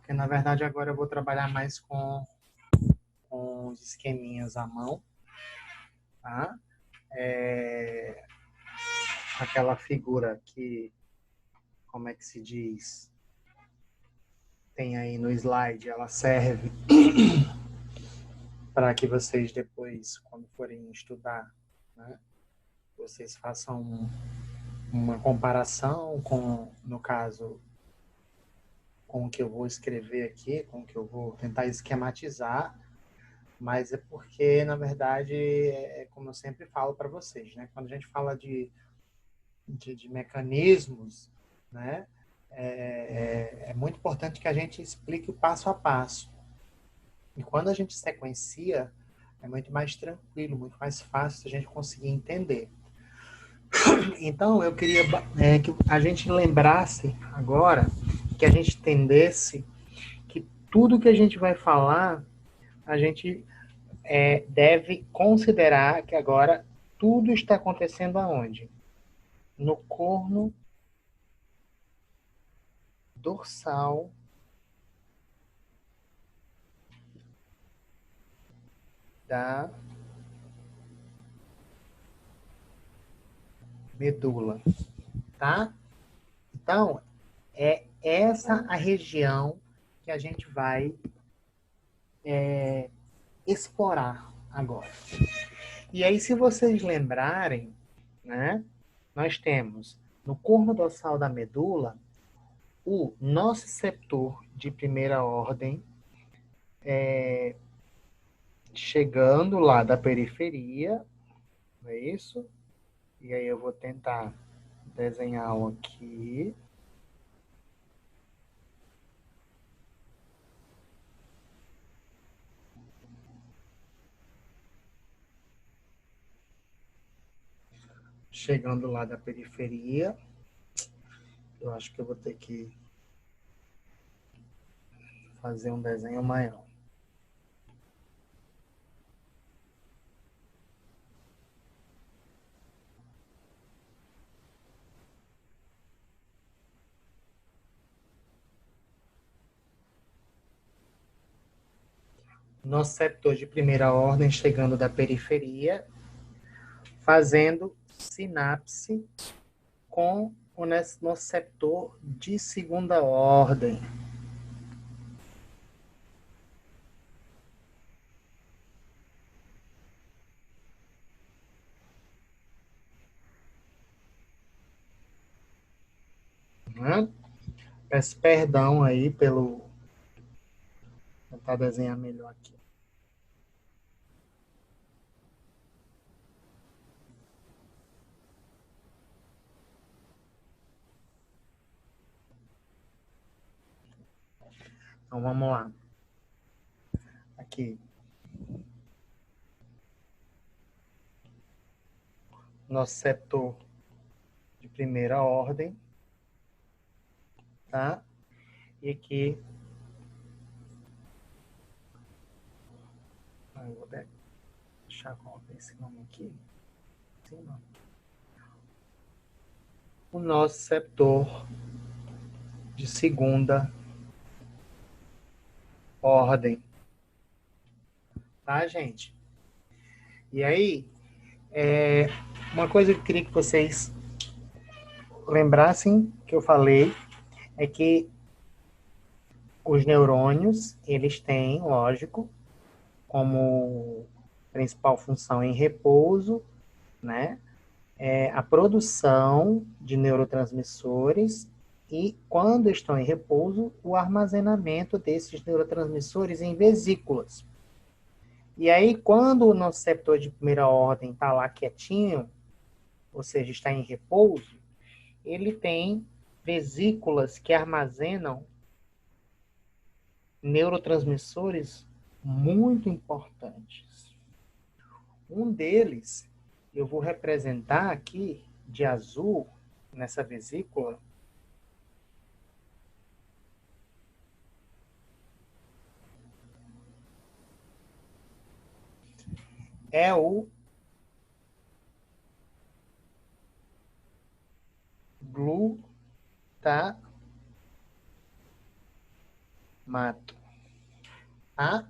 porque na verdade agora eu vou trabalhar mais com os esqueminhas à mão, tá? É, aquela figura que, como é que se diz, tem aí no slide, ela serve para que vocês depois, quando forem estudar, né, vocês façam uma comparação com, no caso, com o que eu vou escrever aqui, com o que eu vou tentar esquematizar, mas é porque, na verdade, como eu sempre falo para vocês, né? Quando a gente fala de mecanismos, né? É muito importante que a gente explique o passo a passo. E quando a gente sequencia, é muito mais tranquilo, muito mais fácil a gente conseguir entender. Então, eu queria que a gente lembrasse agora, que a gente entendesse que tudo que a gente vai falar, a gente deve considerar que agora tudo está acontecendo aonde? No corno dorsal da medula, tá? Então, é essa a região que a gente vai explorar agora. E aí, se vocês lembrarem, né, nós temos no corno dorsal da medula o nociceptor de primeira ordem, chegando lá da periferia, não é isso? E aí eu vou tentar desenhar um aqui. Chegando lá da periferia, eu acho que eu vou ter que fazer um desenho maior. Nociceptor de primeira ordem chegando da periferia, fazendo sinapse com o nociceptor de segunda ordem. Né? Peço perdão aí pelo... Vou tentar desenhar melhor aqui. Então vamos lá. Aqui. Nociceptor de primeira ordem, tá? E aqui eu vou deixar colocar esse nome aqui. Sim, não. O nociceptor de segunda ordem, tá, gente? E aí, uma coisa que eu queria que vocês lembrassem que eu falei é que os neurônios, eles têm, lógico, como principal função em repouso, né, a produção de neurotransmissores e, quando estão em repouso, o armazenamento desses neurotransmissores em vesículas. E aí, quando o nociceptor de primeira ordem está lá quietinho, ou seja, está em repouso, ele tem vesículas que armazenam neurotransmissores muito importantes. Um deles, eu vou representar aqui de azul, nessa vesícula, é o glutamato. mato, tá?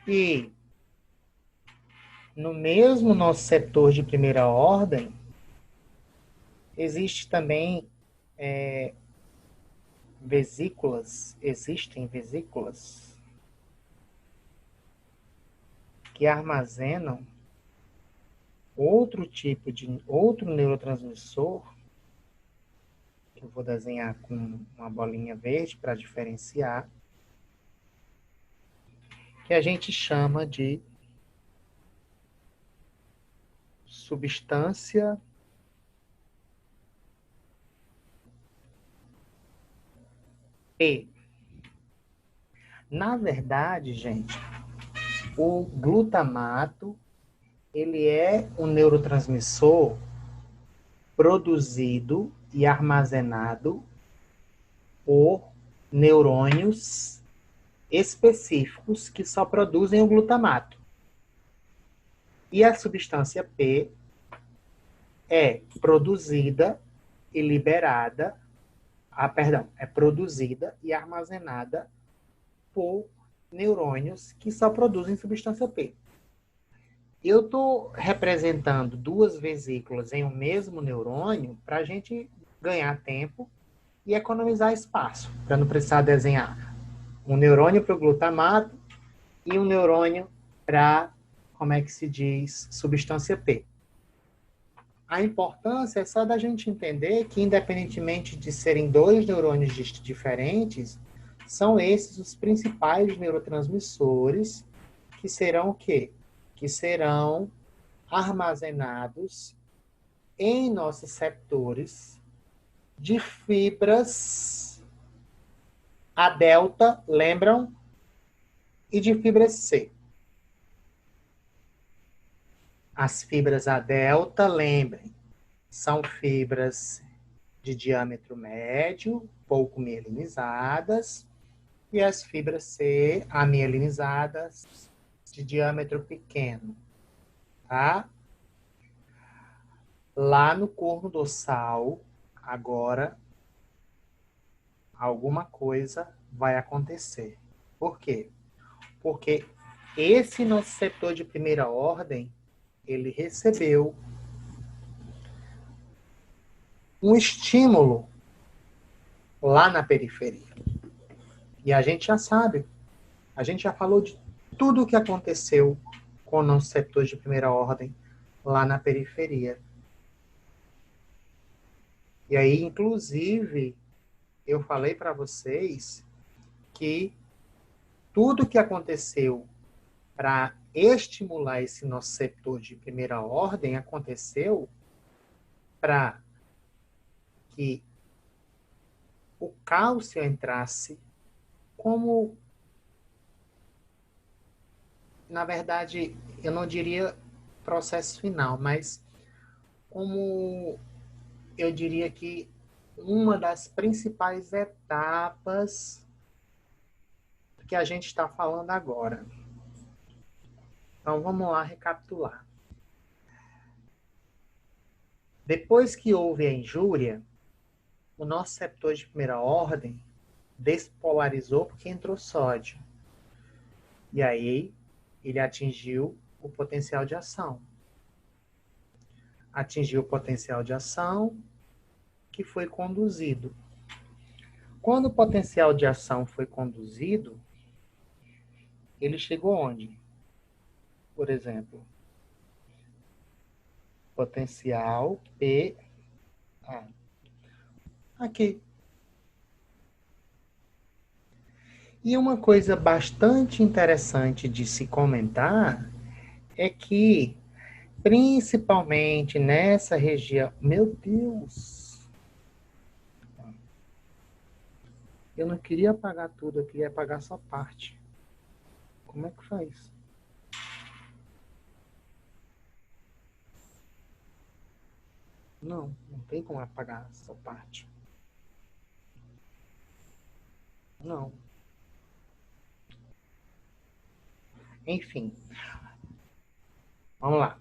E no mesmo nosso setor de primeira ordem, existe também existem vesículas que armazenam outro neurotransmissor, que eu vou desenhar com uma bolinha verde para diferenciar, que a gente chama de substância P. Na verdade, gente, o glutamato, ele é um neurotransmissor produzido e armazenado por neurônios específicos que só produzem o glutamato. E a substância P é produzida e liberada, é produzida e armazenada por neurônios que só produzem substância P. Eu estou representando duas vesículas em um mesmo neurônio para a gente ganhar tempo e economizar espaço, para não precisar desenhar um neurônio para o glutamato e um neurônio para, como é que se diz, substância P. A importância é só da gente entender que, independentemente de serem dois neurônios diferentes, são esses os principais neurotransmissores que serão o quê? Que serão armazenados em nossos receptores de fibras A delta, lembram? E de fibras C. As fibras A delta, lembrem, são fibras de diâmetro médio, pouco mielinizadas, e as fibras C, amielinizadas, de diâmetro pequeno, tá? Lá no corno dorsal, agora, alguma coisa vai acontecer. Por quê? Porque esse nosso setor de primeira ordem, ele recebeu um estímulo lá na periferia. E a gente já sabe, a gente já falou de tudo o que aconteceu com o nosso setor de primeira ordem lá na periferia. E aí, inclusive, eu falei para vocês que tudo que aconteceu para estimular esse nosso setor de primeira ordem aconteceu para que o cálcio entrasse como, na verdade, eu não diria processo final, mas como eu diria que uma das principais etapas que a gente está falando agora. Então, vamos lá recapitular. Depois que houve a injúria, o nosso receptor de primeira ordem despolarizou porque entrou sódio. E aí, ele atingiu o potencial de ação. Atingiu o potencial de ação que foi conduzido. Quando o potencial de ação foi conduzido, ele chegou onde? Por exemplo, potencial P. Aqui. E uma coisa bastante interessante de se comentar é que, principalmente nessa região... Meu Deus! Eu não queria apagar tudo, eu queria apagar só parte. Como é que faz? Não, não tem como apagar essa parte. Não. Enfim. Vamos lá.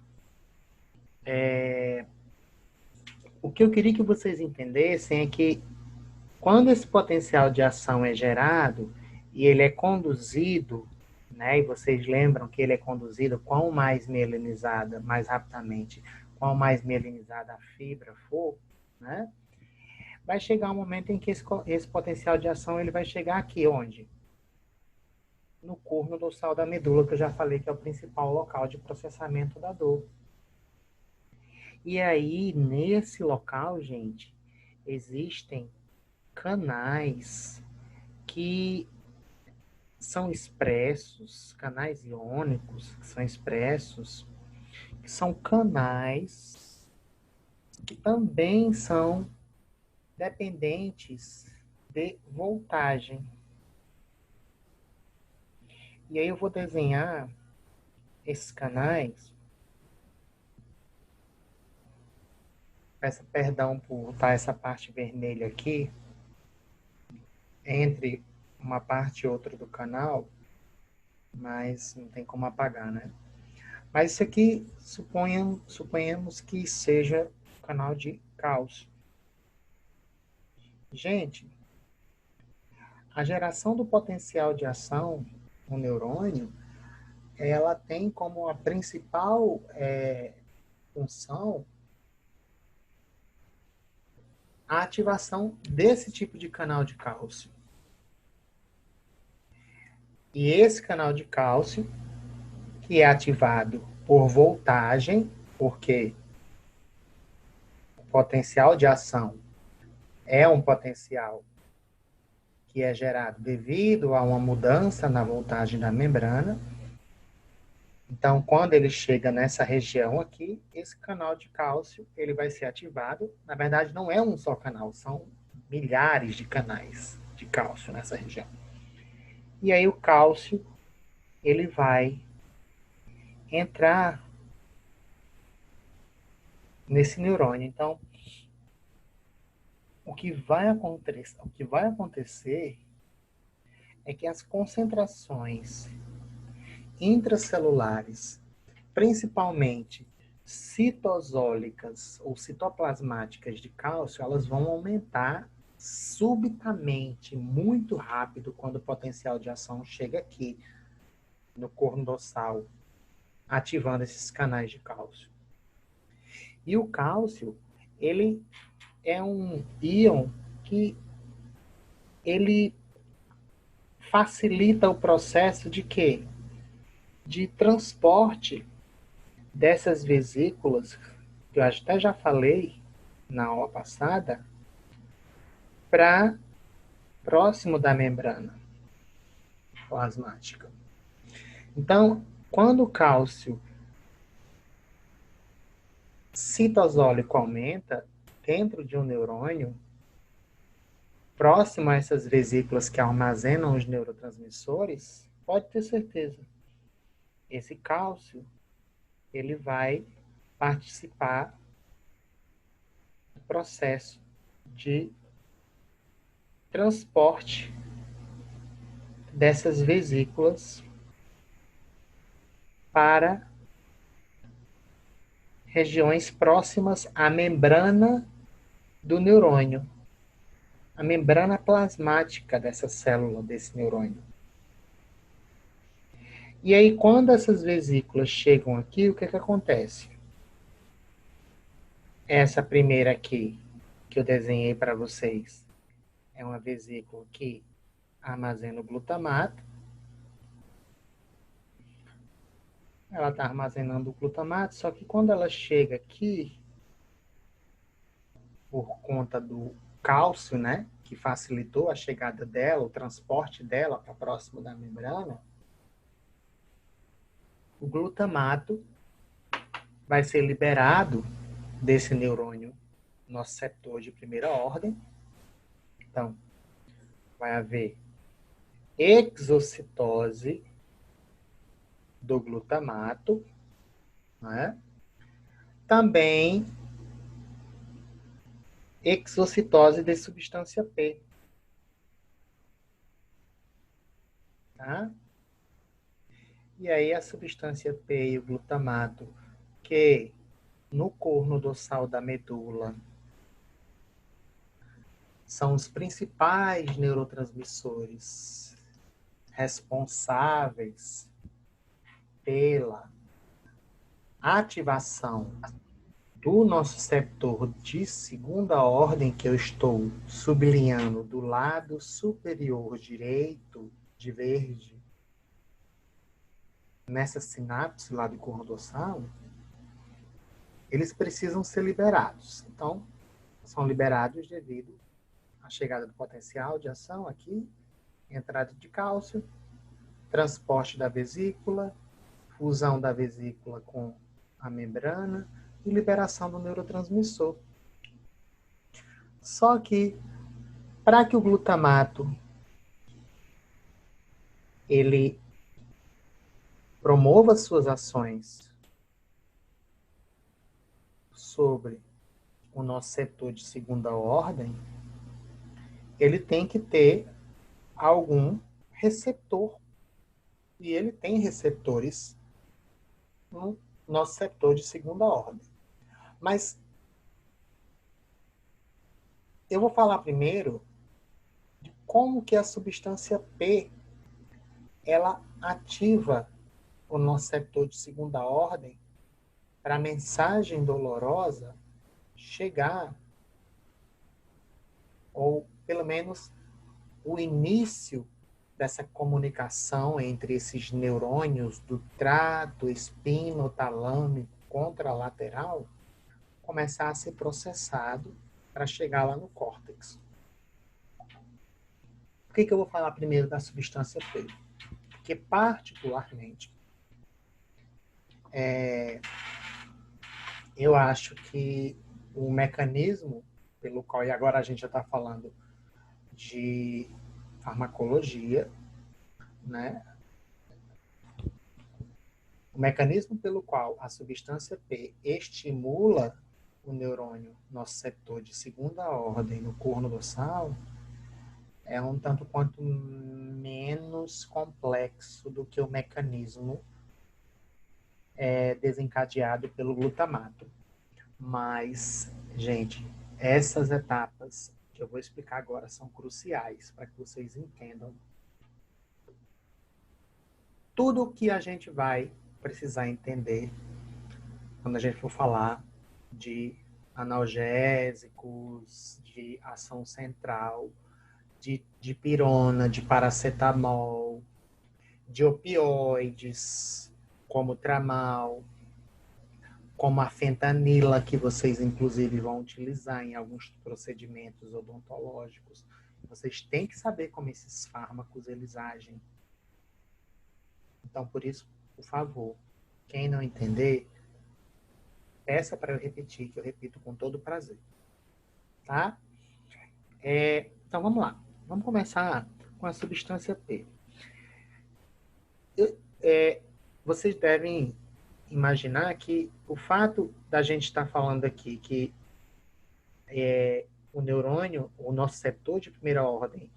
O que eu queria que vocês entendessem é que Quando esse potencial de ação é gerado e ele é conduzido, né, e vocês lembram que ele é conduzido quanto mais mielinizada, mais rapidamente, quanto mais mielinizada a fibra for, né, vai chegar um momento em que esse potencial de ação ele vai chegar aqui, onde? No corno dorsal da medula, que eu já falei que é o principal local de processamento da dor. E aí, nesse local, gente, existem canais que são expressos, canais iônicos que são expressos, que são canais que também são dependentes de voltagem. E aí eu vou desenhar esses canais. Peço perdão por estar essa parte vermelha aqui, entre uma parte e outra do canal, mas não tem como apagar, né? Mas isso aqui, suponhamos que seja canal de cálcio. Gente, a geração do potencial de ação no neurônio, ela tem como a principal função a ativação desse tipo de canal de cálcio. E esse canal de cálcio, que é ativado por voltagem, porque o potencial de ação é um potencial que é gerado devido a uma mudança na voltagem da membrana. Então, quando ele chega nessa região aqui, esse canal de cálcio ele vai ser ativado. Na verdade, não é um só canal, são milhares de canais de cálcio nessa região. E aí o cálcio ele vai entrar nesse neurônio. Então, o que vai acontecer é que as concentrações intracelulares, principalmente citosólicas ou citoplasmáticas de cálcio, elas vão aumentar subitamente, muito rápido, quando o potencial de ação chega aqui, no corno dorsal, ativando esses canais de cálcio. E o cálcio, ele é um íon que ele facilita o processo de quê? De transporte dessas vesículas, que eu até já falei na aula passada, para próximo da membrana plasmática. Então, quando o cálcio citosólico aumenta dentro de um neurônio, próximo a essas vesículas que armazenam os neurotransmissores, pode ter certeza, esse cálcio ele vai participar do processo de transporte dessas vesículas para regiões próximas à membrana do neurônio, a membrana plasmática dessa célula, desse neurônio. E aí, quando essas vesículas chegam aqui, o que acontece? Essa primeira aqui, que eu desenhei para vocês, é uma vesícula que armazena o glutamato. Ela está armazenando o glutamato, só que quando ela chega aqui, por conta do cálcio, né, que facilitou a chegada dela, o transporte dela para próximo da membrana, o glutamato vai ser liberado desse neurônio nociceptor de primeira ordem. Então, vai haver exocitose do glutamato, né? Também exocitose de substância P. Tá? E aí a substância P e o glutamato, que no corno dorsal da medula são os principais neurotransmissores responsáveis pela ativação do nosso receptor de segunda ordem, que eu estou sublinhando do lado superior direito de verde, nessa sinapse lá do corno dorsal, eles precisam ser liberados. Então, são liberados devido à chegada do potencial de ação aqui, entrada de cálcio, transporte da vesícula, fusão da vesícula com a membrana e liberação do neurotransmissor. Só que, para que o glutamato ele promova suas ações sobre o nosso setor de segunda ordem, ele tem que ter algum receptor. E ele tem receptores no nosso setor de segunda ordem. Mas eu vou falar primeiro de como que a substância P ela ativa o nosso setor de segunda ordem para a mensagem dolorosa chegar, ou pelo menos o início dessa comunicação entre esses neurônios do trato espinotalâmico contralateral começar a ser processado para chegar lá no córtex. Por que eu vou falar primeiro da substância P? Porque, particularmente, eu acho que o mecanismo pelo qual, e agora a gente já está falando de farmacologia, né? O mecanismo pelo qual a substância P estimula o neurônio nociceptor de segunda ordem no corno dorsal é um tanto quanto menos complexo do que o mecanismo desencadeado pelo glutamato. Mas, gente, essas etapas que eu vou explicar agora são cruciais para que vocês entendam tudo o que a gente vai precisar entender quando a gente for falar de analgésicos, de ação central, de pirona, de paracetamol, de opioides, como tramal, como a fentanila, que vocês inclusive vão utilizar em alguns procedimentos odontológicos. Vocês têm que saber como esses fármacos eles agem. Então, por isso, por favor, quem não entender, peça para eu repetir, que eu repito com todo prazer. Tá? Então, vamos lá. Vamos começar com a substância P. Vocês devem imaginar que o fato da gente estar falando aqui que o neurônio, o nosso receptor de primeira ordem,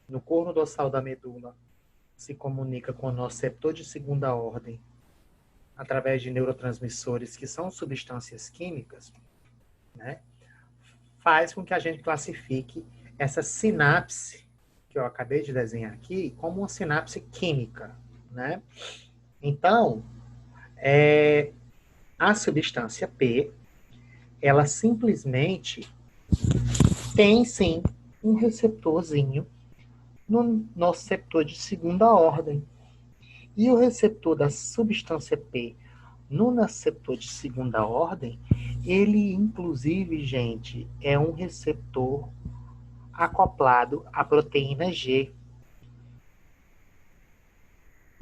no corno dorsal da medula, se comunica com o nosso receptor de segunda ordem através de neurotransmissores que são substâncias químicas, né, faz com que a gente classifique essa sinapse que eu acabei de desenhar aqui como uma sinapse química, né? Então, a substância P, ela simplesmente tem, sim, um receptorzinho no nosso receptor de segunda ordem. E o receptor da substância P no receptor de segunda ordem, ele, inclusive, gente, é um receptor acoplado à proteína G,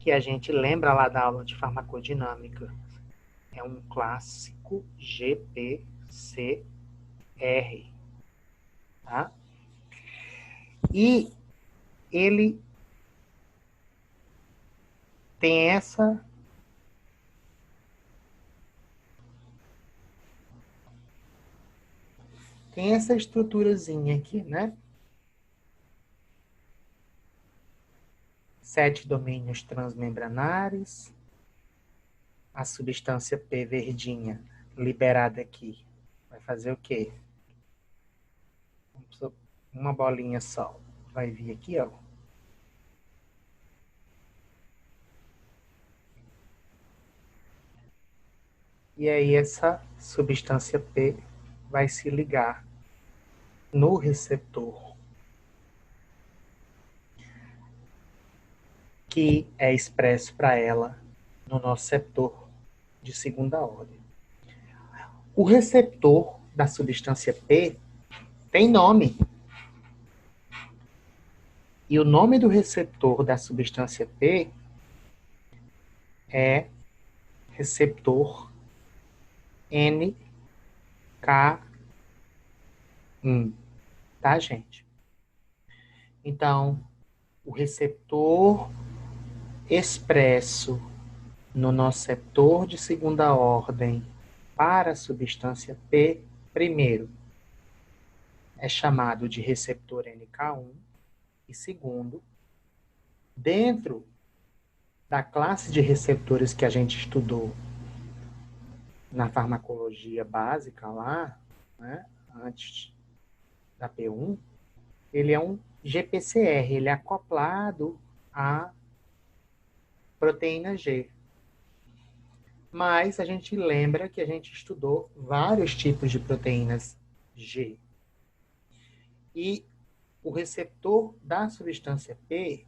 que a gente lembra lá da aula de farmacodinâmica. É um clássico GPCR. Tá? E ele tem essa estruturazinha aqui, né? 7 domínios transmembranares, a substância P verdinha liberada aqui vai fazer o quê? uma bolinha só. Vai vir aqui, ó. E aí essa substância P vai se ligar no receptor, que é expresso para ela no nosso receptor de segunda ordem. O receptor da substância P tem nome. E o nome do receptor da substância P é receptor NK1, tá, gente? Então, o receptor expresso no nosso receptor de segunda ordem para a substância P, primeiro, é chamado de receptor NK1, e segundo, dentro da classe de receptores que a gente estudou na farmacologia básica lá, né, antes da P1, ele é um GPCR, ele é acoplado à proteína G. Mas a gente lembra que a gente estudou vários tipos de proteínas G. E o receptor da substância P,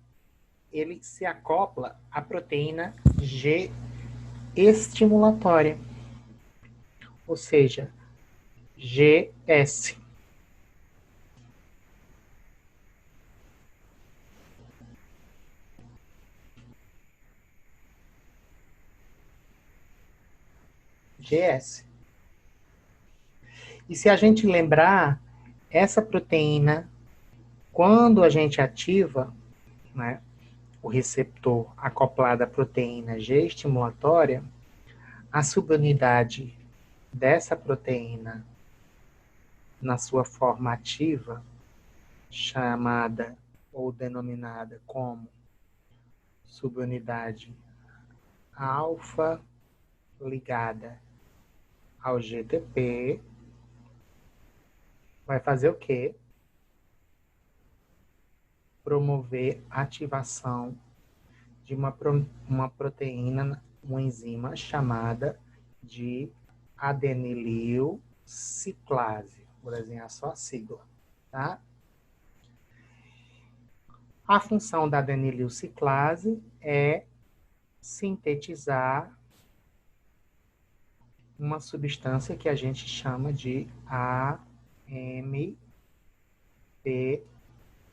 ele se acopla à proteína G estimulatória, ou seja, GS. GS. E se a gente lembrar, essa proteína, quando a gente ativa, né, o receptor acoplado à proteína G estimulatória, a subunidade dessa proteína na sua forma ativa, chamada ou denominada como subunidade alfa ligada ao GTP, vai fazer o quê? Promover a ativação de uma proteína, uma enzima chamada de adenilil ciclase. Vou desenhar só a sigla, tá? A função da adenilil ciclase é sintetizar uma substância que a gente chama de AMP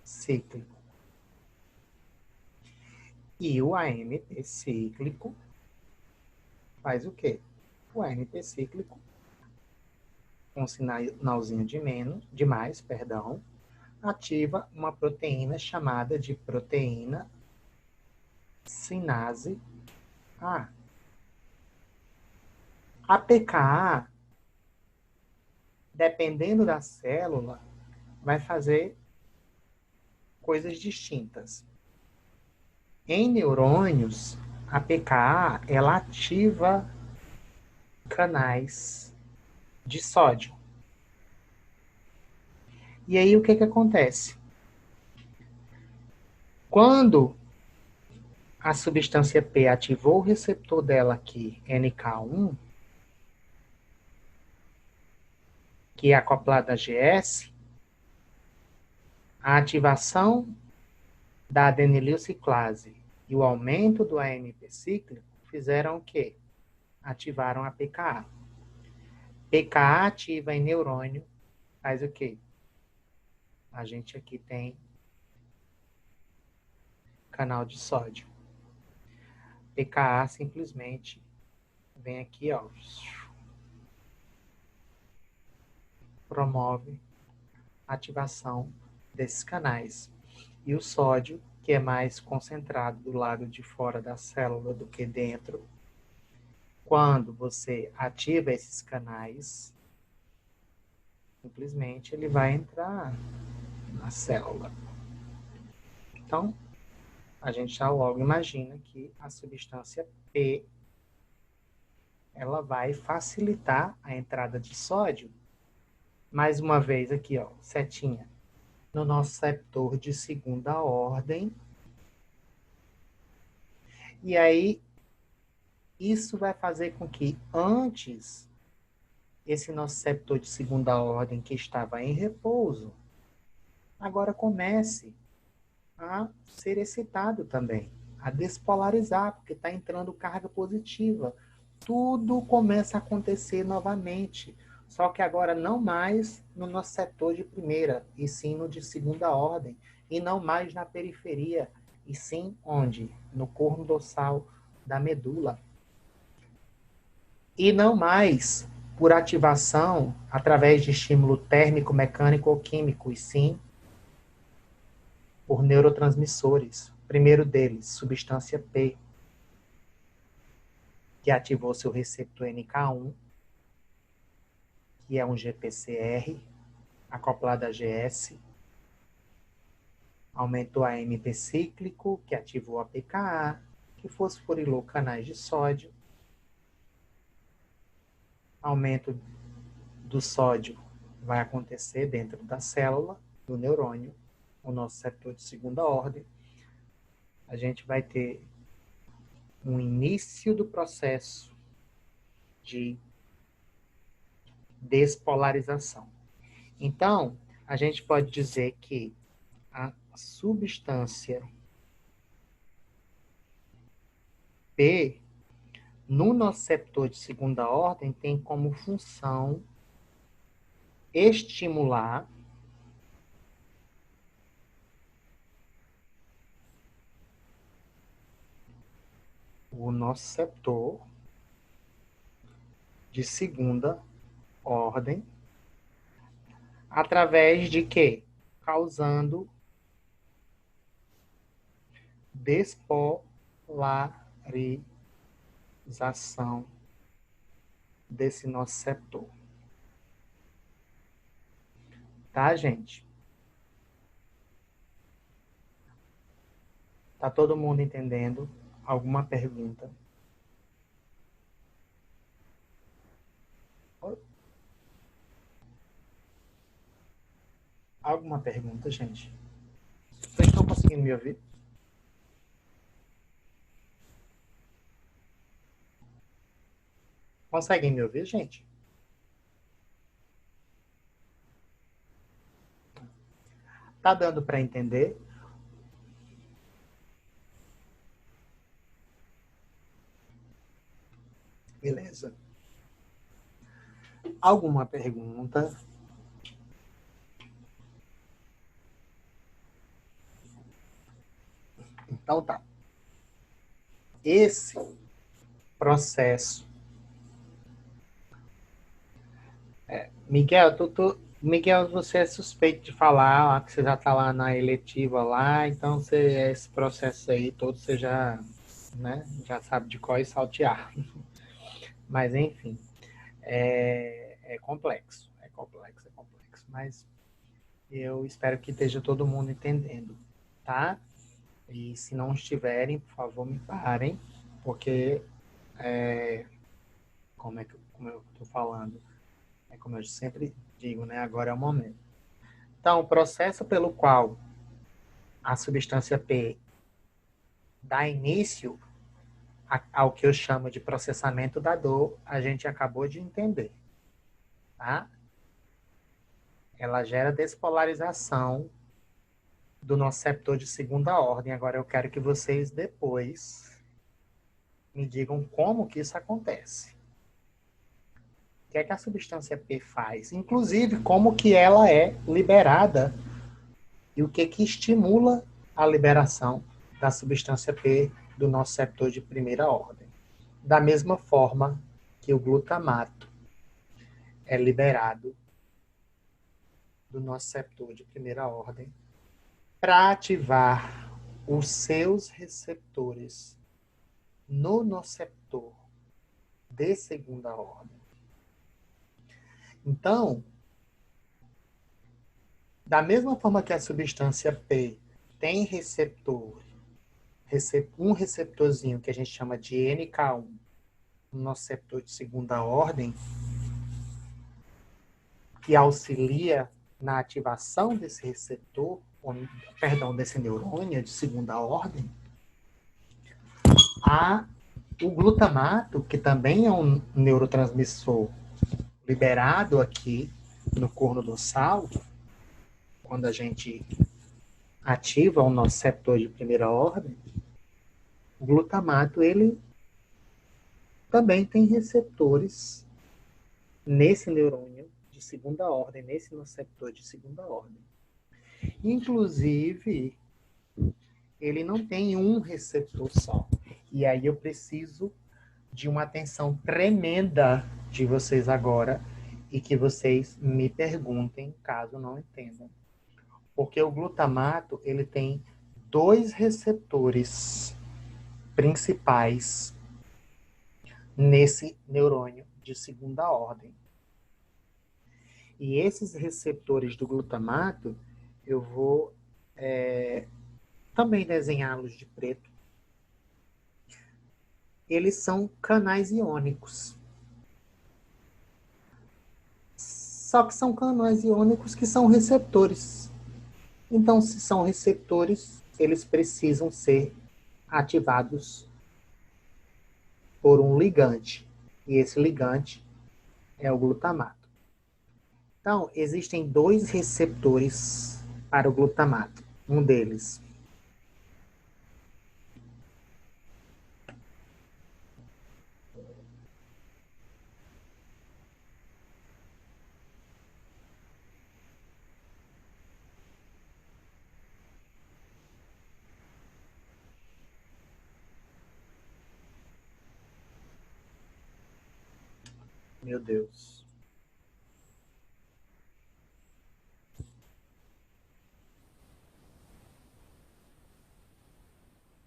cíclico. E o AMP cíclico faz o quê? O AMP cíclico, com um sinalzinho de mais, ativa uma proteína chamada de proteína sinase A. A pKa, dependendo da célula, vai fazer coisas distintas. Em neurônios, a pKa, ela ativa canais de sódio. E aí o que acontece? Quando a substância P ativou o receptor dela aqui, NK1, que é acoplado a GS, a ativação da adenililciclase e o aumento do AMP cíclico fizeram o quê? Ativaram a pKa. pKa ativa em neurônio, faz o quê? A gente aqui tem canal de sódio. pKa simplesmente vem aqui, ó, promove a ativação desses canais. E o sódio, que é mais concentrado do lado de fora da célula do que dentro, quando você ativa esses canais, simplesmente ele vai entrar na célula. Então, a gente já logo imagina que a substância P, ela vai facilitar a entrada de sódio. Mais uma vez aqui, ó, setinha. no nociceptor de segunda ordem. E aí, isso vai fazer com que antes esse nociceptor de segunda ordem que estava em repouso, agora comece a ser excitado também, a despolarizar, porque está entrando carga positiva. Tudo começa a acontecer novamente, só que agora não mais no nociceptor de primeira, e sim no de segunda ordem, e não mais na periferia, e sim onde? No corno dorsal da medula. E não mais por ativação através de estímulo térmico, mecânico ou químico, e sim por neurotransmissores. O primeiro deles, substância P, que ativou seu receptor NK1, que é um GPCR, acoplado a GS, aumentou a AMP cíclico, que ativou a PKA, que fosforilou canais de sódio, aumento do sódio vai acontecer dentro da célula, do neurônio, o nosso receptor de segunda ordem. A gente vai ter um início do processo de despolarização. Então, a gente pode dizer que a substância P no nociceptor de segunda ordem tem como função estimular o nociceptor de segunda ordem através de quê? Causando despolarização desse nociceptor. Tá, gente? Tá todo mundo entendendo? Alguma pergunta? Alguma pergunta, gente? Vocês estão conseguindo me ouvir? Conseguem me ouvir, gente? Tá dando para entender? Beleza. Alguma pergunta? Então tá. Esse processo. Miguel, Miguel, você é suspeito de falar, ó, que você já está lá na eletiva lá, então você, esse processo aí todo você já, né, já sabe de qual é saltear. Mas enfim, é complexo, é complexo, é complexo. Mas eu espero que esteja todo mundo entendendo, tá? E se não estiverem, por favor, me parem, porque como eu estou falando, é como eu sempre digo, né? Agora é o momento. Então, o processo pelo qual a substância P dá início ao que eu chamo de processamento da dor, a gente acabou de entender, tá? Ela gera despolarização do nociceptor de segunda ordem. Agora eu quero que vocês depois me digam como que isso acontece. O que é que a substância P faz? Inclusive, como que ela é liberada e o que que estimula a liberação da substância P do nociceptor de primeira ordem. Da mesma forma que o glutamato é liberado do nociceptor de primeira ordem para ativar os seus receptores no nociceptor de segunda ordem. Então, da mesma forma que a substância P tem um receptorzinho que a gente chama de NK1, no nociceptor de segunda ordem, que auxilia na ativação desse receptor, perdão, desse neurônio de segunda ordem, o glutamato, que também é um neurotransmissor liberado aqui no corno dorsal, quando a gente ativa o nosso receptor de primeira ordem, o glutamato, ele também tem receptores nesse neurônio de segunda ordem, nesse receptor de segunda ordem. Inclusive, ele não tem um receptor só. E aí eu preciso de uma atenção tremenda de vocês agora e que vocês me perguntem caso não entendam. Porque o glutamato, ele tem dois receptores principais nesse neurônio de segunda ordem. E esses receptores do glutamato, eu vou também desenhá-los de preto. Eles são canais iônicos. Só que são canais iônicos que são receptores. Então, se são receptores, eles precisam ser ativados por um ligante. E esse ligante é o glutamato. Então, existem dois receptores para o glutamato. Um deles meu Deus.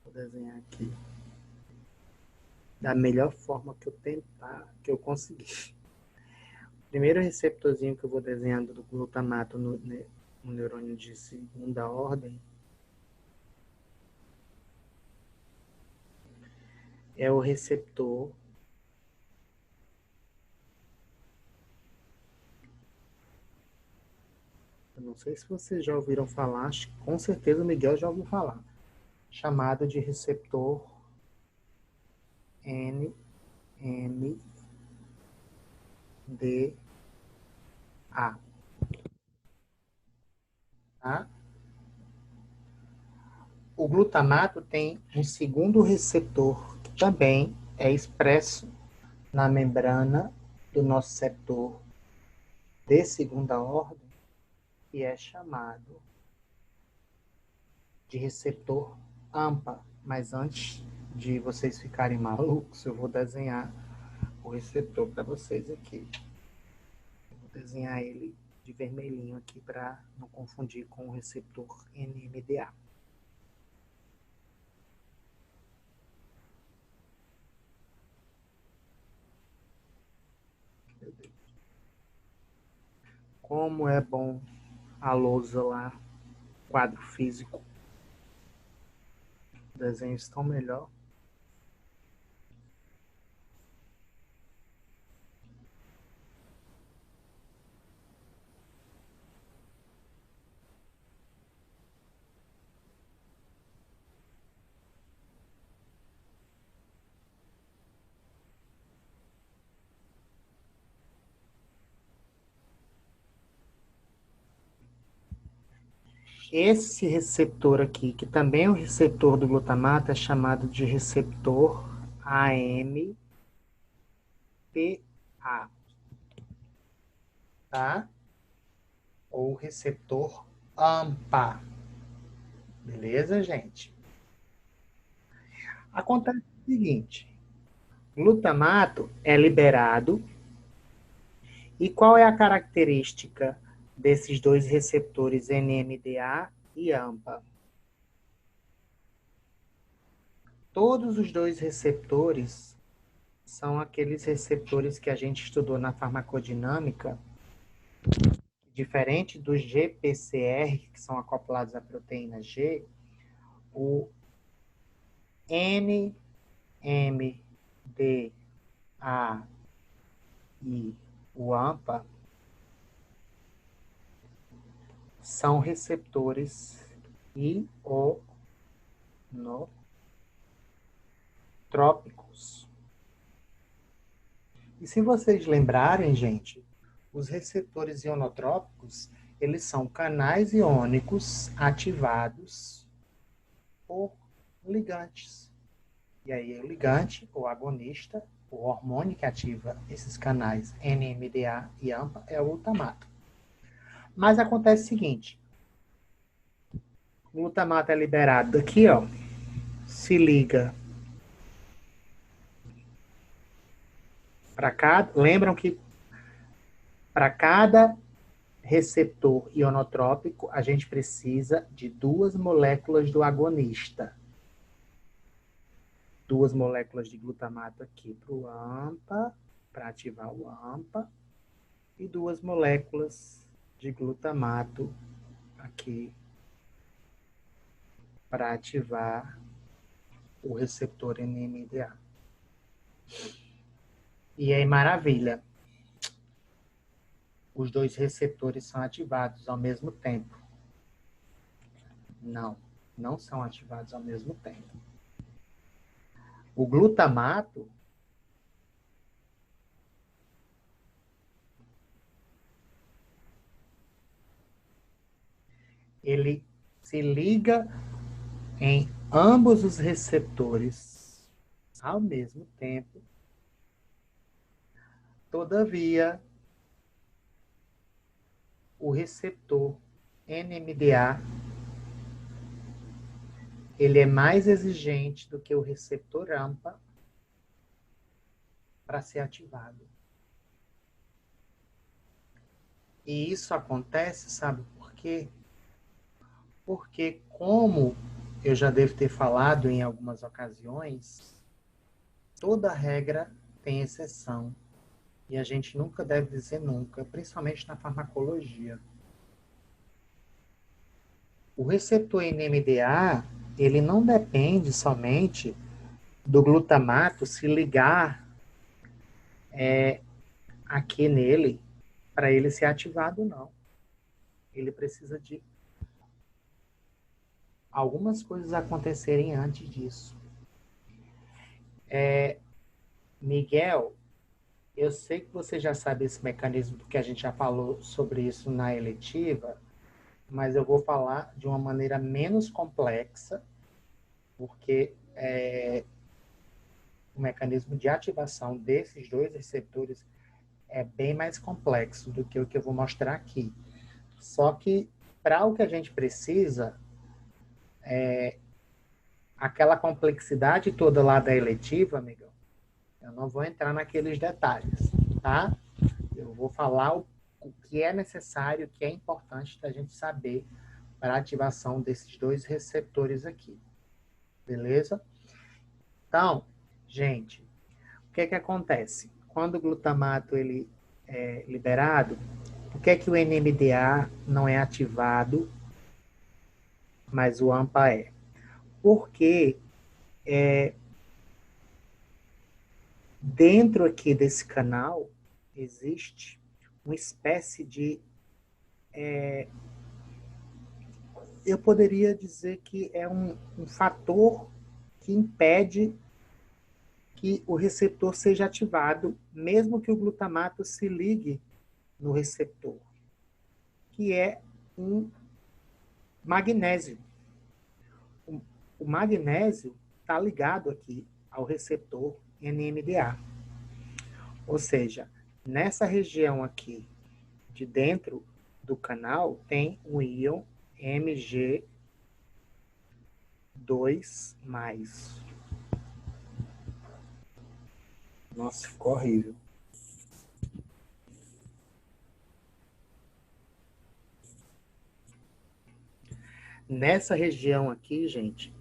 Vou desenhar aqui da melhor forma que eu tentar, que eu conseguir. O primeiro receptorzinho que eu vou desenhando do glutamato no neurônio de segunda ordem é o receptor eu não sei se vocês já ouviram falar, acho que com certeza o Miguel já ouviu falar, chamado de receptor NMDA. Tá? O glutamato tem um segundo receptor que também é expresso na membrana do nosso receptor de segunda ordem, que é chamado de receptor AMPA. Mas antes de vocês ficarem malucos, eu vou desenhar o receptor para vocês aqui. Eu vou desenhar ele de vermelhinho aqui para não confundir com o receptor NMDA. Meu Deus. Como é bom a lousa lá, quadro físico. Desenhos estão melhor. Esse receptor aqui, que também é o receptor do glutamato, é chamado de receptor AMPA, tá? Ou receptor AMPA. Beleza, gente? Acontece o seguinte: glutamato é liberado. E qual é a característica desses dois receptores NMDA e AMPA? Todos os dois receptores são aqueles receptores que a gente estudou na farmacodinâmica, diferente dos GPCR, que são acoplados à proteína G, o NMDA e o AMPA, são receptores ionotrópicos. E se vocês lembrarem, gente, os receptores ionotrópicos, eles são canais iônicos ativados por ligantes. E aí o ligante, o agonista, o hormônio que ativa esses canais NMDA e AMPA é o glutamato. Mas acontece o seguinte, o glutamato é liberado aqui, ó, se liga para cada, lembram que para cada receptor ionotrópico, a gente precisa de 2 moléculas do agonista. 2 moléculas de glutamato aqui para o AMPA, para ativar o AMPA, e 2 moléculas de glutamato aqui para ativar o receptor NMDA. E aí, maravilha. Os 2 receptores são ativados ao mesmo tempo. Não, não são ativados ao mesmo tempo. O glutamato, ele se liga em ambos os receptores ao mesmo tempo. Todavia, o receptor NMDA ele é mais exigente do que o receptor AMPA para ser ativado. E isso acontece, sabe por quê? Porque, como eu já devo ter falado em algumas ocasiões, toda regra tem exceção. E a gente nunca deve dizer nunca, principalmente na farmacologia. O receptor NMDA, ele não depende somente do glutamato se ligar aqui nele para ele ser ativado, não. Ele precisa de algumas coisas acontecerem antes disso. Miguel, eu sei que você já sabe esse mecanismo, porque a gente já falou sobre isso na eletiva, mas eu vou falar de uma maneira menos complexa, porque o mecanismo de ativação desses 2 receptores é bem mais complexo do que o que eu vou mostrar aqui. Só que, para o que a gente precisa, aquela complexidade toda lá da eletiva, amigão, eu não vou entrar naqueles detalhes, tá? Eu vou falar o que é necessário, o que é importante da gente saber para a ativação desses 2 receptores aqui. Beleza? Então, gente, o que acontece? Quando o glutamato ele é liberado, por que o NMDA não é ativado, mas o AMPA é? Porque dentro aqui desse canal existe uma espécie de eu poderia dizer que é um fator que impede que o receptor seja ativado, mesmo que o glutamato se ligue no receptor, que é um magnésio. O magnésio está ligado aqui ao receptor NMDA. Ou seja, nessa região aqui de dentro do canal tem um íon Mg2+. Nossa, ficou horrível. Nessa região aqui, gente,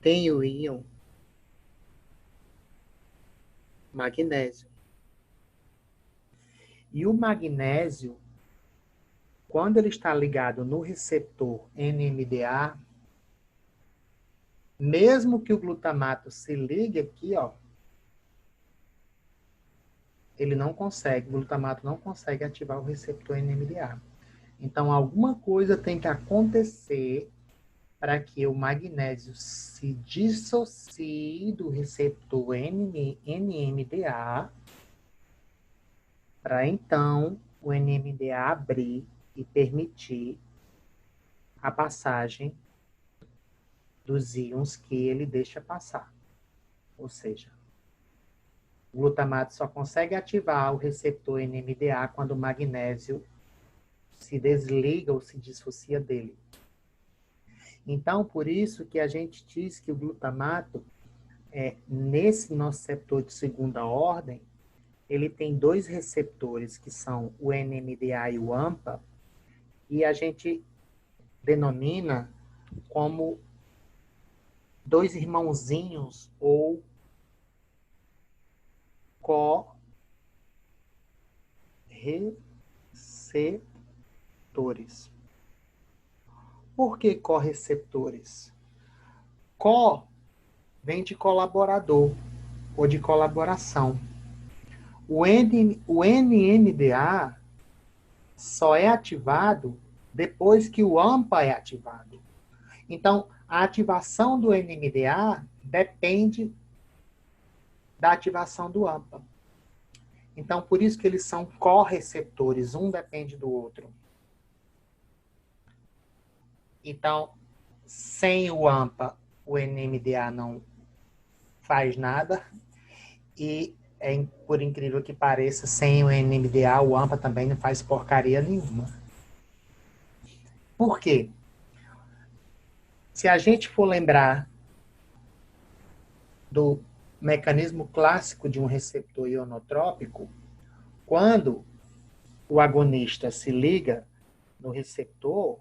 tem o íon magnésio. E o magnésio, quando ele está ligado no receptor NMDA, mesmo que o glutamato se ligue aqui, ó, ele não consegue, o glutamato não consegue ativar o receptor NMDA. Então, alguma coisa tem que acontecer para que o magnésio se dissocie do receptor NMDA, para então o NMDA abrir e permitir a passagem dos íons que ele deixa passar. Ou seja, o glutamato só consegue ativar o receptor NMDA quando o magnésio se desliga ou se dissocia dele. Então, por isso que a gente diz que o glutamato, nesse nosso receptor de segunda ordem, ele tem dois receptores, que são o NMDA e o AMPA, e a gente denomina como dois irmãozinhos ou correceptores. Por que correceptores? Co vem de colaborador ou de colaboração. O NMDA só é ativado depois que o AMPA é ativado. Então, a ativação do NMDA depende da ativação do AMPA. Então, por isso que eles são correceptores, um depende do outro. Então, sem o AMPA, o NMDA não faz nada. E, por incrível que pareça, sem o NMDA, o AMPA também não faz porcaria nenhuma. Por quê? Se a gente for lembrar do mecanismo clássico de um receptor ionotrópico, quando o agonista se liga no receptor,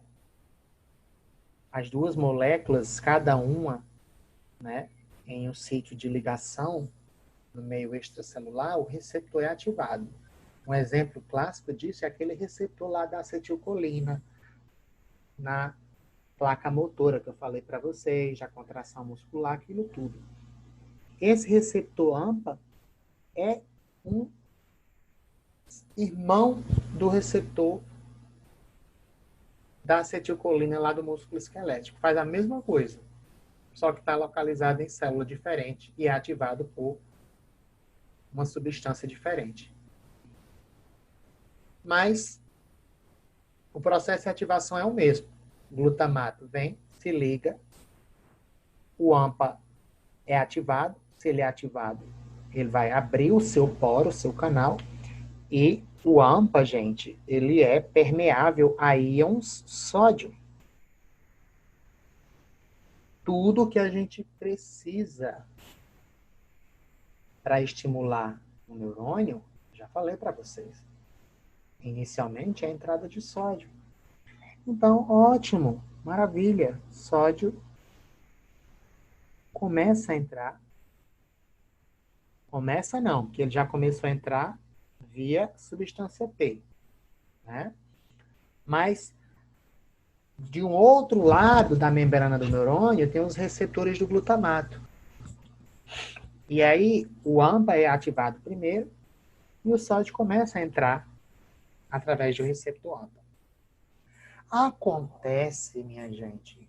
as duas moléculas, cada uma, né, em um sítio de ligação no meio extracelular, o receptor é ativado. Um exemplo clássico disso é aquele receptor lá da acetilcolina, na placa motora que eu falei para vocês, a contração muscular, aquilo tudo. Esse receptor AMPA é um irmão do receptor da acetilcolina lá do músculo esquelético. Faz a mesma coisa, só que está localizado em célula diferente e é ativado por uma substância diferente. Mas o processo de ativação é o mesmo. O glutamato vem, se liga, o AMPA é ativado. Se ele é ativado, ele vai abrir o seu poro, o seu canal, e o AMPA, gente, ele é permeável a íons sódio. Tudo que a gente precisa para estimular o neurônio, já falei para vocês. Inicialmente é a entrada de sódio. Então, ótimo, maravilha. Sódio começa a entrar. Começa não, porque ele já começou a entrar via substância P, né? Mas de um outro lado da membrana do neurônio tem os receptores do glutamato. E aí o AMPA é ativado primeiro e o sódio começa a entrar através do receptor AMPA. Acontece, minha gente,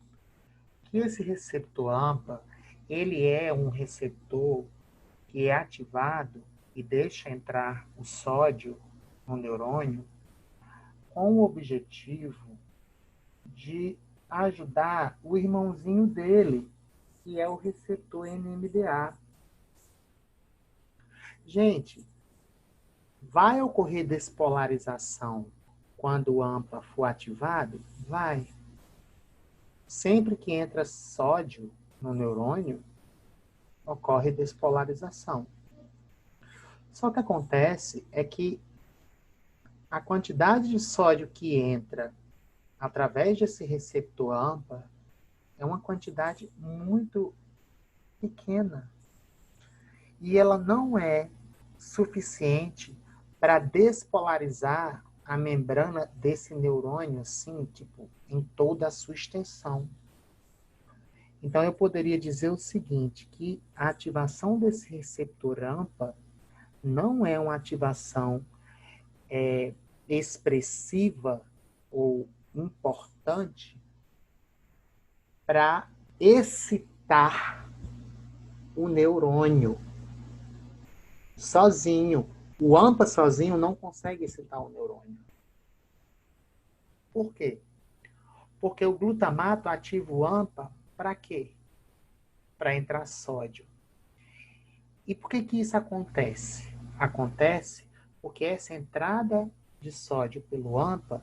que esse receptor AMPA, ele é um receptor que é ativado e deixa entrar o sódio no neurônio com o objetivo de ajudar o irmãozinho dele, que é o receptor NMDA. Gente, vai ocorrer despolarização quando o AMPA for ativado? Vai. Sempre que entra sódio no neurônio, ocorre despolarização. Só que acontece é que a quantidade de sódio que entra através desse receptor AMPA é uma quantidade muito pequena. E ela não é suficiente para despolarizar a membrana desse neurônio, assim, tipo, em toda a sua extensão. Então, eu poderia dizer o seguinte, que a ativação desse receptor AMPA não é uma ativação expressiva ou importante para excitar o neurônio sozinho. O AMPA sozinho não consegue excitar o neurônio. Por quê? Porque o glutamato ativa o AMPA para quê? Para entrar sódio. E por que que isso acontece? Acontece porque essa entrada de sódio pelo AMPA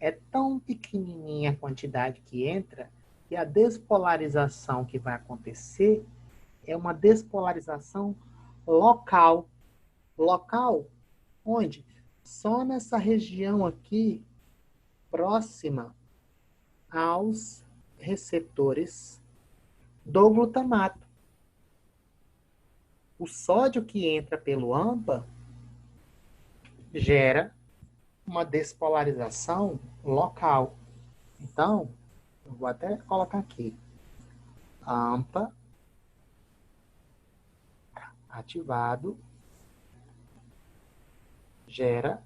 é tão pequenininha a quantidade que entra que a despolarização que vai acontecer é uma despolarização local. Local onde? Só nessa região aqui, próxima aos receptores do glutamato. O sódio que entra pelo AMPA gera uma despolarização local. Então, eu vou até colocar aqui. AMPA ativado gera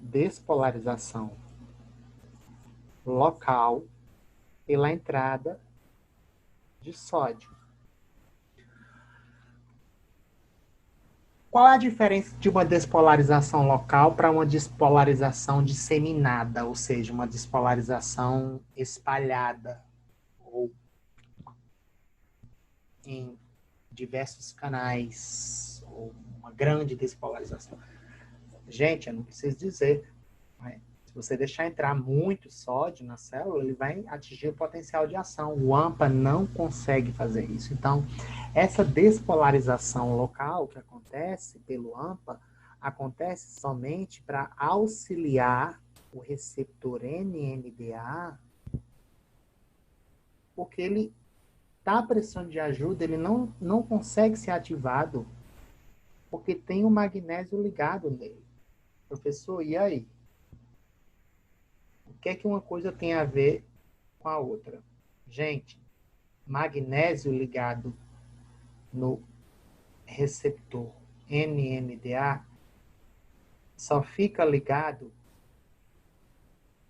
despolarização local pela entrada de sódio. Qual é a diferença de uma despolarização local para uma despolarização disseminada, ou seja, uma despolarização espalhada ou em diversos canais, ou uma grande despolarização? Gente, eu não preciso dizer, né? Se você deixar entrar muito sódio na célula, ele vai atingir o potencial de ação. O AMPA não consegue fazer isso. Então, essa despolarização local que acontece pelo AMPA acontece somente para auxiliar o receptor NMDA, porque ele está precisando de ajuda, ele não consegue ser ativado, porque tem o magnésio ligado nele. Professor, e aí? O que é que uma coisa tem a ver com a outra? Gente, magnésio ligado no receptor NMDA só fica ligado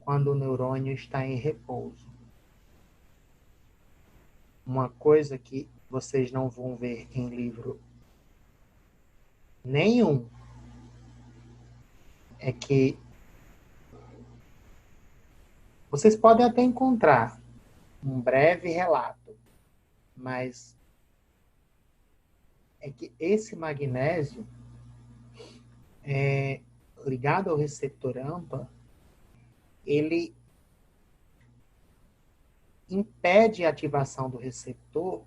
quando o neurônio está em repouso. Uma coisa que vocês não vão ver em livro nenhum é que vocês podem até encontrar um breve relato, mas é que esse magnésio ligado ao receptor AMPA, ele impede a ativação do receptor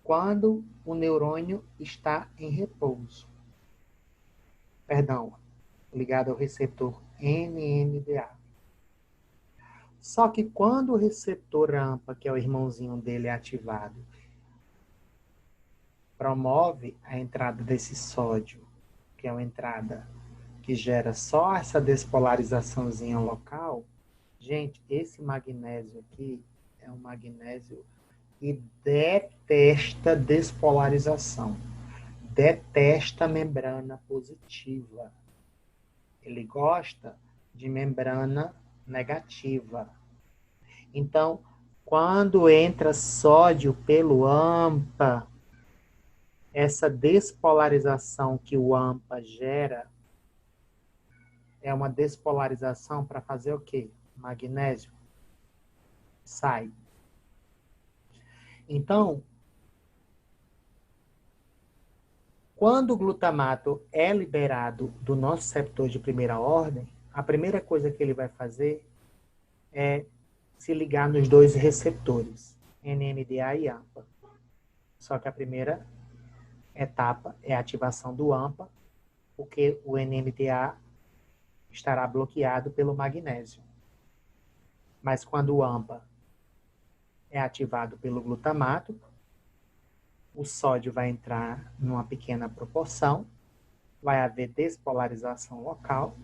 quando o neurônio está em repouso. Perdão, ligado ao receptor NMDA. Só que quando o receptor AMPA, que é o irmãozinho dele, é ativado, promove a entrada desse sódio, que é uma entrada que gera só essa despolarizaçãozinha local. Gente, esse magnésio aqui é um magnésio que detesta despolarização, detesta membrana positiva. Ele gosta de membrana negativa. Então, quando entra sódio pelo AMPA, essa despolarização que o AMPA gera é uma despolarização para fazer o quê? Magnésio sai. Então, quando o glutamato é liberado do nosso receptor de primeira ordem, a primeira coisa que ele vai fazer é se ligar nos dois receptores, NMDA e AMPA. Só que a primeira etapa é a ativação do AMPA, porque o NMDA estará bloqueado pelo magnésio. Mas quando o AMPA é ativado pelo glutamato, o sódio vai entrar numa pequena proporção, vai haver despolarização local.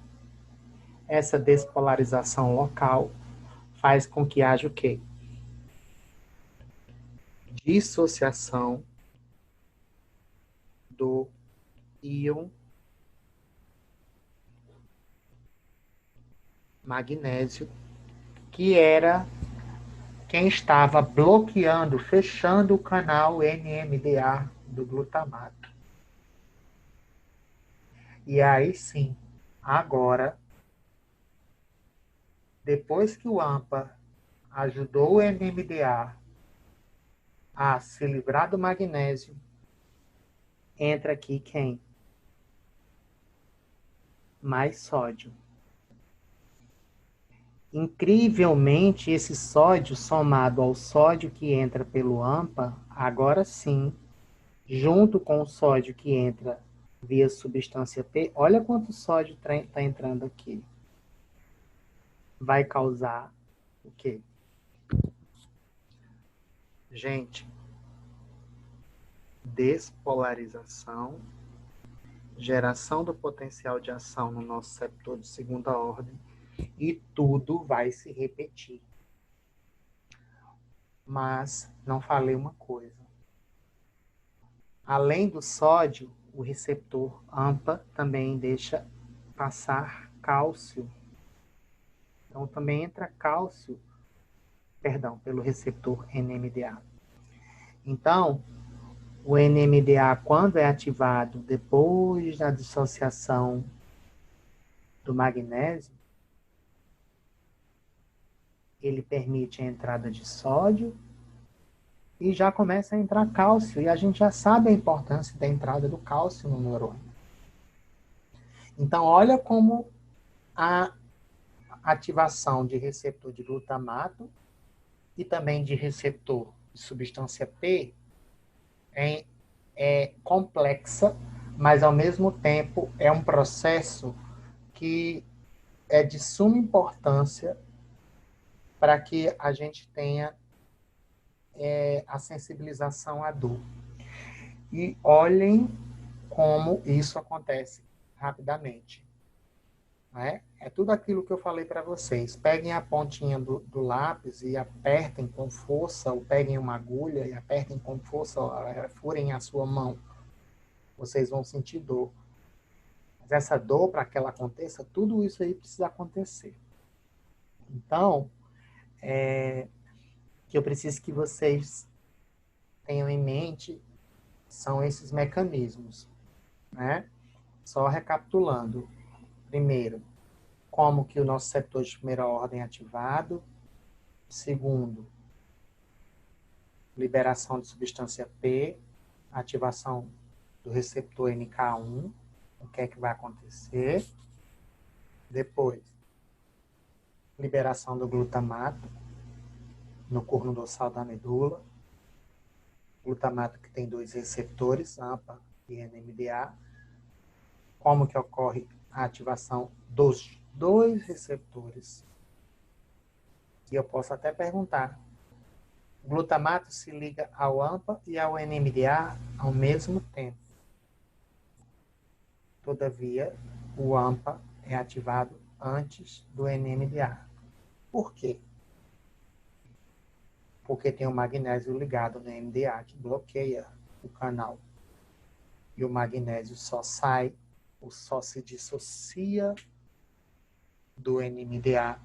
Essa despolarização local faz com que haja o quê? Dissociação do íon magnésio, que era quem estava bloqueando, fechando o canal NMDA do glutamato. E aí sim, agora, depois que o AMPA ajudou o NMDA a se livrar do magnésio, entra aqui quem? Mais sódio. Incrivelmente, esse sódio somado ao sódio que entra pelo AMPA, agora sim, junto com o sódio que entra via substância P, olha quanto sódio está entrando aqui. Vai causar o quê? Gente, despolarização, geração do potencial de ação no nosso receptor de segunda ordem, e tudo vai se repetir. Mas não falei uma coisa. Além do sódio, o receptor AMPA também deixa passar cálcio. Então também entra cálcio, pelo receptor NMDA. Então, o NMDA, quando é ativado depois da dissociação do magnésio, ele permite a entrada de sódio e já começa a entrar cálcio. E a gente já sabe a importância da entrada do cálcio no neurônio. Então, olha como a ativação de receptor de glutamato e também de receptor de substância P é complexa, mas ao mesmo tempo é um processo que é de suma importância para que a gente tenha a sensibilização à dor. E olhem como isso acontece rapidamente. Né? É tudo aquilo que eu falei para vocês. Peguem a pontinha do lápis e apertem com força, ou peguem uma agulha e apertem com força, furem a sua mão. Vocês vão sentir dor. Mas essa dor, para que ela aconteça, tudo isso aí precisa acontecer. Então, que eu preciso que vocês tenham em mente são esses mecanismos, né? Só recapitulando. Primeiro, como que o nosso receptor de primeira ordem é ativado. Segundo, liberação de substância P, ativação do receptor NK1, o que é que vai acontecer. Depois, liberação do glutamato no corno dorsal da medula. Glutamato que tem dois receptores, AMPA e NMDA. Como que ocorre a ativação dos dois receptores? E eu posso até perguntar, o glutamato se liga ao AMPA e ao NMDA ao mesmo tempo. Todavia, o AMPA é ativado antes do NMDA. Por quê? Porque tem o magnésio ligado no NMDA que bloqueia o canal. E o magnésio só sai, ou só se dissocia do NMDA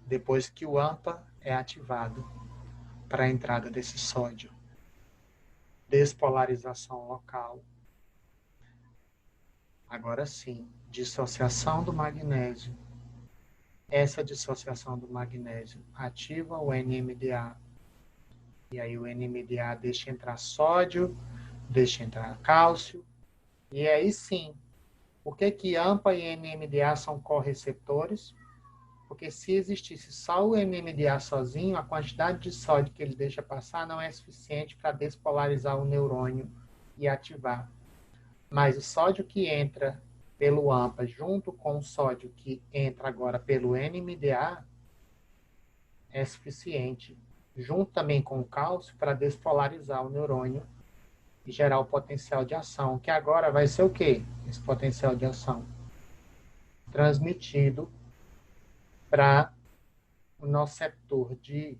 depois que o AMPA é ativado para a entrada desse sódio. Despolarização local. Agora sim, dissociação do magnésio. Essa dissociação do magnésio ativa o NMDA. E aí o NMDA deixa entrar sódio, deixa entrar cálcio. E aí sim, por que AMPA e NMDA são correceptores? Porque se existisse só o NMDA sozinho, a quantidade de sódio que ele deixa passar não é suficiente para despolarizar o neurônio e ativar. Mas o sódio que entra pelo AMPA junto com o sódio que entra agora pelo NMDA é suficiente, junto também com o cálcio, para despolarizar o neurônio e gerar o potencial de ação, que agora vai ser o quê? Esse potencial de ação transmitido para o nosso setor de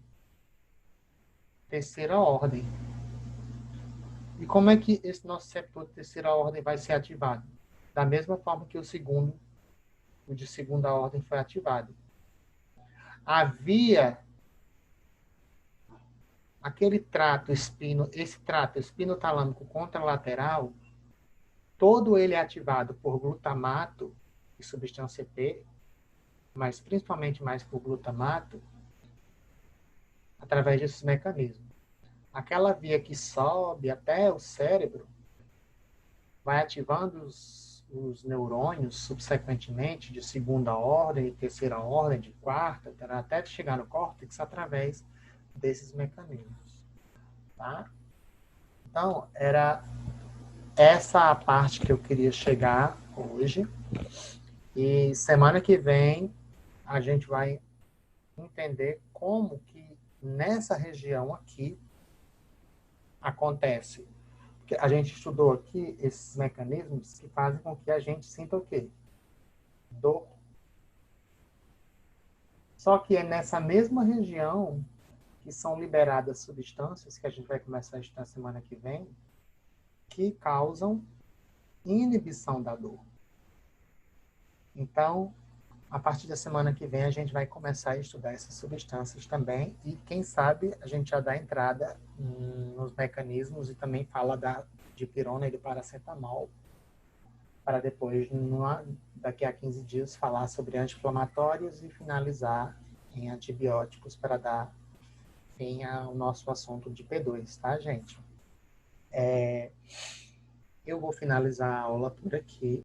terceira ordem. E como é que esse nosso receptor de terceira ordem vai ser ativado? Da mesma forma que o de segunda ordem foi ativado. Havia aquele trato espino, esse trato espinotalâmico contralateral, todo ele é ativado por glutamato e substância P, mas principalmente mais por glutamato, através desses mecanismos. Aquela via que sobe até o cérebro vai ativando os neurônios subsequentemente de segunda ordem, de terceira ordem, de quarta, até chegar no córtex através desses mecanismos. Tá? Então, era essa a parte que eu queria chegar hoje. E semana que vem a gente vai entender como que nessa região aqui acontece. Porque a gente estudou aqui esses mecanismos que fazem com que a gente sinta o quê? Dor. Só que é nessa mesma região que são liberadas substâncias, que a gente vai começar a estudar semana que vem, que causam inibição da dor. Então, a partir da semana que vem, a gente vai começar a estudar essas substâncias também e, quem sabe, a gente já dá entrada nos mecanismos e também fala da dipirona e do paracetamol, para depois, daqui a 15 dias, falar sobre anti-inflamatórios e finalizar em antibióticos para dar fim ao nosso assunto de P2, tá, gente? Eu vou finalizar a aula por aqui.